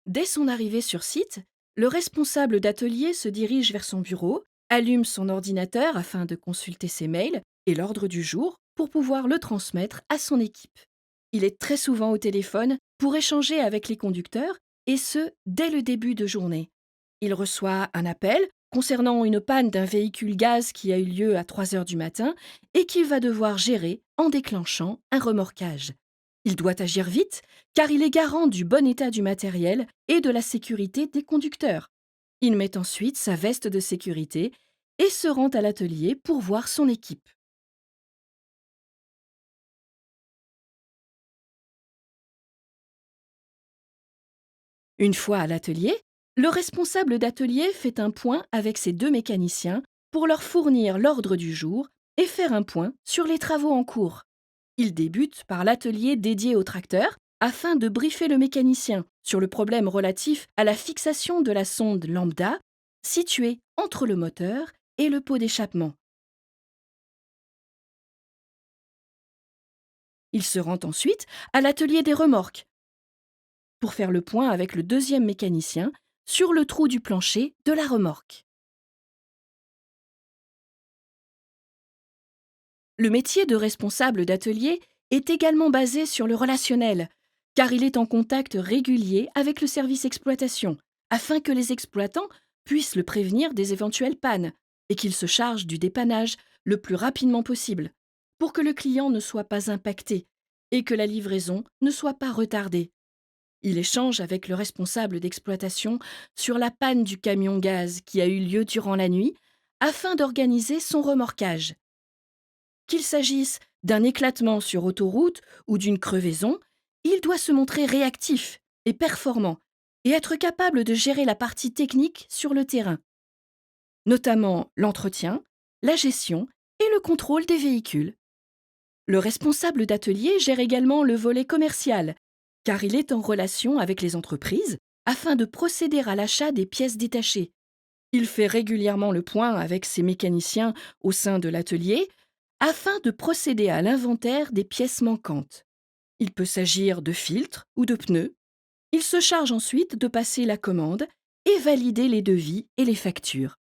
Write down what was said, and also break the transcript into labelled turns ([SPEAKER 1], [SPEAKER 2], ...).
[SPEAKER 1] Dès son arrivée sur site, le responsable d'atelier se dirige vers son bureau, allume son ordinateur afin de consulter ses mails et l'ordre du jour pour pouvoir le transmettre à son équipe. Il est très souvent au téléphone pour échanger avec les conducteurs, et ce, dès le début de journée. Il reçoit un appel concernant une panne d'un véhicule gaz qui a eu lieu à 3 heures du matin et qu'il va devoir gérer en déclenchant un remorquage. Il doit agir vite car il est garant du bon état du matériel et de la sécurité des conducteurs. Il met ensuite sa veste de sécurité et se rend à l'atelier pour voir son équipe. Une fois à l'atelier, le responsable d'atelier fait un point avec ses deux mécaniciens pour leur fournir l'ordre du jour et faire un point sur les travaux en cours. Il débute par l'atelier dédié au tracteur afin de briefer le mécanicien sur le problème relatif à la fixation de la sonde lambda située entre le moteur et le pot d'échappement. Il se rend ensuite à l'atelier des remorques pour faire le point avec le deuxième mécanicien sur le trou du plancher de la remorque. Le métier de responsable d'atelier est également basé sur le relationnel, car il est en contact régulier avec le service exploitation, afin que les exploitants puissent le prévenir des éventuelles pannes et qu'il se charge du dépannage le plus rapidement possible, pour que le client ne soit pas impacté et que la livraison ne soit pas retardée. Il échange avec le responsable d'exploitation sur la panne du camion gaz qui a eu lieu durant la nuit, afin d'organiser son remorquage. Qu'il s'agisse d'un éclatement sur autoroute ou d'une crevaison, il doit se montrer réactif et performant et être capable de gérer la partie technique sur le terrain, notamment l'entretien, la gestion et le contrôle des véhicules. Le responsable d'atelier gère également le volet commercial, car il est en relation avec les entreprises afin de procéder à l'achat des pièces détachées. Il fait régulièrement le point avec ses mécaniciens au sein de l'atelier afin de procéder à l'inventaire des pièces manquantes. Il peut s'agir de filtres ou de pneus. Il se charge ensuite de passer la commande et valider les devis et les factures.